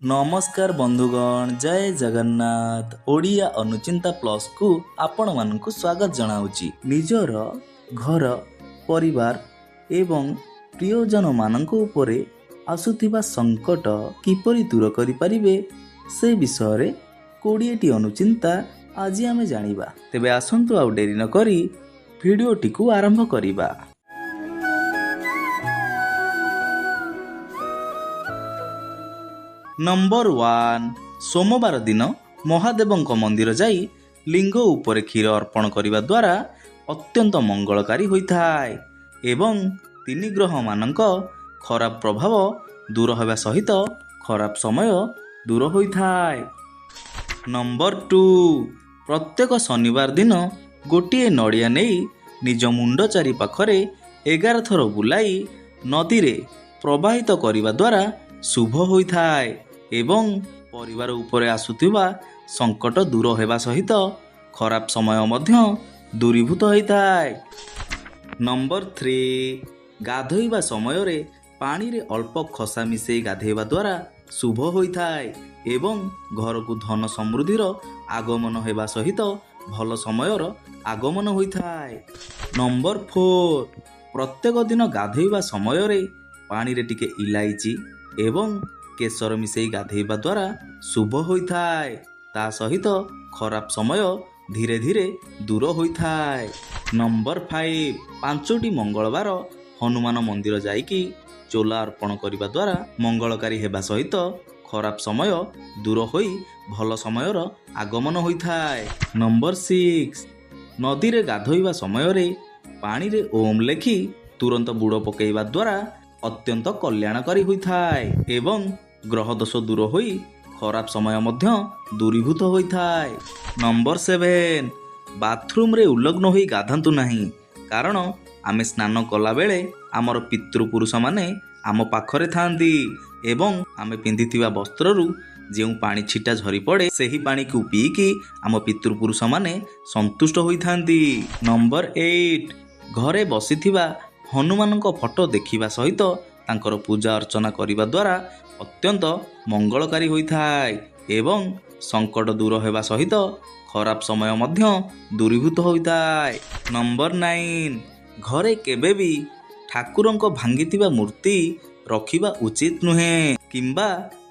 नमस्कार बंधुगण जय जगन्नाथ ओडिया अनुचिंता प्लस को आपण मानक स्वागत जनाऊँगी। निजर घर परिवार एवं प्रियजन मानक उपरे आसुथिबा संकट किपरि दूर करि परिबे से विषय 20टी अनुचिंता आज आमे जानिबा। तेबे आसंतु आउ डेरी न करी भिडियोटी को आरंभ करिबा। नंबर 1 सोमवार दिन महादेवंक मंदिर जाई लिंग उपरे क्षीर अर्पण करिबा द्वारा अत्यंत मंगलकारी होइथाय एवं तीन ग्रह मानक खराब प्रभाव दूर होगा सहित खराब समय दूर होइथाय। नंबर 2 प्रत्येक शनिवार दिन गोटिए नड़िया नहीं निज मुंड चारि पाखरे 11 थर बुलाई नदी रे प्रवाहित करिबा द्वारा शुभ होइथाय एवं परिवार उपरे आसुथिबा संकट दूर होगा सहित खराब समय मध्य दूरीभूत होइथाय। नंबर 3 गाधोइबा समय रे पानी रे अल्प खसा मिसेई गाधेइबा द्वारा शुभ होइथाय एवं घर को धन समृद्धिर आगमन होगा सहित भल समयर आगमन होइथाय। नंबर 4 प्रत्येक दिन गाधोइबा समय रे पानी रे टिके इलायची एवं केसर मिसेई गाधेइबा द्वारा शुभ होइथाय ता सहित खराब समय धीरे धीरे दूर होइथाय। नंबर 5 5टी मंगलवार हनुमान मंदिर जाइकी चोला अर्पण करिबा द्वारा मंगलकारी हेबा सहित खराब समय दूर होई भल समयर आगमन होइथाय। नंबर 6 नदी रे गाधोइबा समय रे पानी रे ओम लेखी तुरंत बुड़ पकेइबा द्वारा अत्यंत कल्याणकारी होइथाय एवं ग्रह दोष दूर होई खराब समय मध्य दूरीभूत होइथाय। नंबर 7 बाथरूम रे उल्लग्न होई गाधंतु नहीं कारण आमे स्नान कला बेले आमर पितृपुरुष माने आम पाखरे थांती एवं आमे पिंधिथिबा वस्त्ररू जेउ पानी छिटा झरी पड़े सेही पानी को पीकी आम पितृपुरुष माने संतुष्ट होइथांती। नंबर 8 घरे बसिथिबा हनुमानक फोटो देखिबा सहित तांकर पूजा अर्चना करिबा द्वारा अत्यंत मंगलकारी होइथाय एवं संकट दूर होगा सहित खराब समय मध्य दूरीभूत होइथाय। नंबर 9 घरे केबे भी ठाकुरंक भांगिथिबा मूर्ति रखिबा उचित नुहे किंबा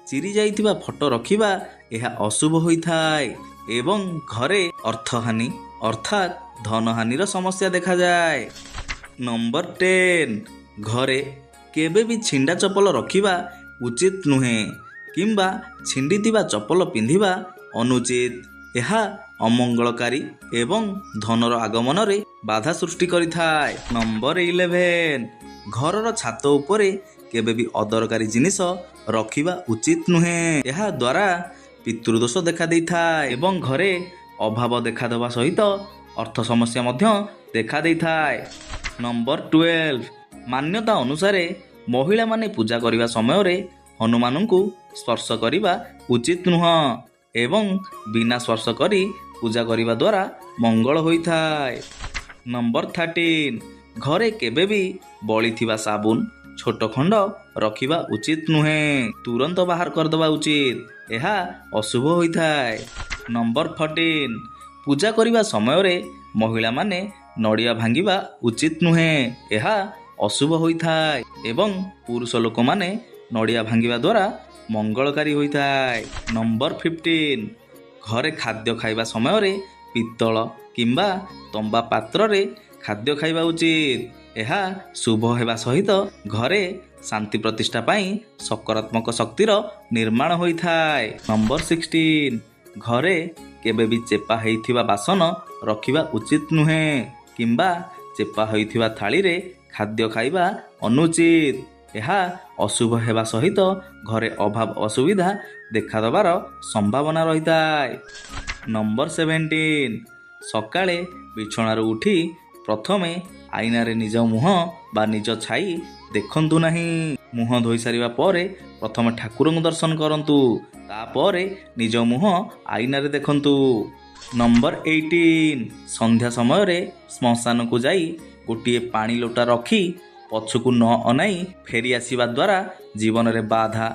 चिरी जाइथिबा फोटो रखिबा एहा अशुभ होइथाय एवं घरे अर्थहानि अर्थात धनहानिर समस्या देखा जाए। नंबर 10 घरे केबे भी छिंडा चपल रखिबा उचित नुहे किंबा छिंडिथिबा चपल पिंधिबा अनुचित एहा अमंगलकारी एवं धनर आगमन रे बाधा सृष्टि करिथाय। नंबर 11 घरर छात उपरे केबे भी अदरकारी जिनिस रखिबा उचित नुहे एहा द्वारा पितृदोष देखा देइथाय एवं घरे अभाव देखा देवा सहित अर्थ समस्या मध्य देखा देइथाय। नंबर 12 मान्यता अनुसार महिला माने पूजा करिबा समय रे हनुमान को स्पर्श करिबा उचित नुह एवं बिना स्पर्श करी पूजा करिबा द्वारा मंगल होइथाय। नंबर 13 घरे केबे भी बळीथिबा साबुन छोट खंड रखिबा उचित नुहे तुरंत बाहर करदबा उचित एहा अशुभ होइथाय। नंबर 14 पूजा करिबा समय रे महिला माने नड़िया भांगिबा उचित नुहे एहा अशुभ होइथाय एवं पुरुष लोक माने नड़िया भांगिबा द्वारा मंगलकारी होइथाय। नंबर 15 घरे खाद्य खाइबा समय रे पित्तल किंबा तंबा पात्र रे खाद्य खाइबा उचित एहा शुभ हेबा सहित घरे शांति प्रतिष्ठा पाई सकारात्मक शक्तिर निर्माण होइथाय। नंबर 16 घरे केबे भी चेपा हेइथिबा बासन रखिबा उचित नुहे किंबा चेपा होइथिबा थाली रे खाद्य खाइबा अनुचित एहा अशुभ हेबा सहित घरे अभाव असुविधा देखा दबार संभावना रहिथाय। नंबर 17 सकाळे बिछणारू उठी प्रथमे आईना रे निज मुह बा निज छाई देखंतु नाही मुह धोई सारिबा परे प्रथमे ठाकुरଙ୍କୁ दर्शन करंतु तापरे निज मुह आईना रे देखंतु। नंबर 18 संध्या समय रे श्मशान को जाई गोटिए पानी लोटा रखी पछकु न अनाई फेरी आसीबा द्वारा जीवन रे बाधा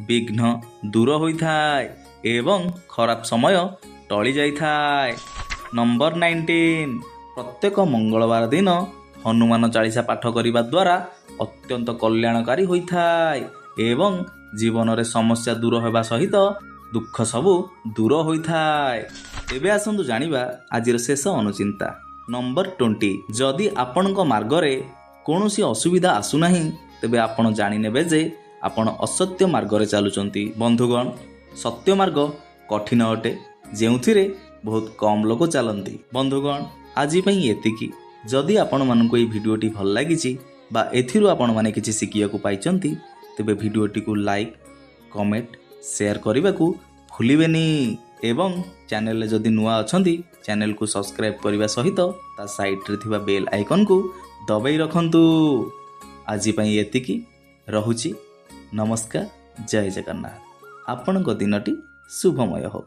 ବିଘ୍ନ ଦୂର ହୋଇଥାଏ ଏବଂ ଖରାପ ସମୟ ଟଳି ଯାଇଥାଏ। ନମ୍ବର 19, ପ୍ରତ୍ୟେକ ମଙ୍ଗଳବାର ଦିନ ହନୁମାନ ଚାଳିଶା ପାଠ କରିବା ଦ୍ୱାରା ଅତ୍ୟନ୍ତ କଲ୍ୟାଣକାରୀ ହୋଇଥାଏ ଏବଂ ଜୀବନରେ ସମସ୍ୟା ଦୂର ହେବା ସହିତ ଦୁଃଖ ସବୁ ଦୂର ହୋଇଥାଏ। ଏବେ ଆସନ୍ତୁ ଜାଣିବା ଆଜିର ଶେଷ ଅନୁଚିନ୍ତା। ନମ୍ବର 20, ଯଦି ଆପଣଙ୍କ ମାର୍ଗରେ କୌଣସି ଅସୁବିଧା ଆସୁନାହିଁ ତେବେ ଆପଣ ଜାଣିନେବେ ଯେ ଆପଣ ଅସତ୍ୟ ମାର୍ଗରେ ଚାଲୁଛନ୍ତି। ବନ୍ଧୁଗଣ, ସତ୍ୟ ମାର୍ଗ କଠିନ ଅଟେ, ଯେଉଁଥିରେ ବହୁତ କମ୍ ଲୋକ ଚାଲନ୍ତି। ବନ୍ଧୁଗଣ, ଆଜି ପାଇଁ ଏତିକି। ଯଦି ଆପଣମାନଙ୍କୁ ଏହି ଭିଡ଼ିଓଟି ଭଲ ଲାଗିଛି ବା ଏଥିରୁ ଆପଣମାନେ କିଛି ଶିଖିବାକୁ ପାଇଛନ୍ତି ତେବେ ଭିଡ଼ିଓଟିକୁ ଲାଇକ୍, କମେଣ୍ଟ, ସେୟାର କରିବାକୁ ଭୁଲିବେନି ଏବଂ ଚ୍ୟାନେଲରେ ଯଦି ନୂଆ ଅଛନ୍ତି ଚ୍ୟାନେଲକୁ ସବସ୍କ୍ରାଇବ୍ କରିବା ସହିତ ତା ସାଇଡ଼ରେ ଥିବା ବେଲ୍ ଆଇକନ୍କୁ ଦବାଇ ରଖନ୍ତୁ। ଆଜି ପାଇଁ ଏତିକି। ରହୁଛି। ନମସ୍କାର। ଜୟ ଜଗନ୍ନାଥ। ଆପଣଙ୍କ ଦିନଟି ଶୁଭମୟ ହେଉ।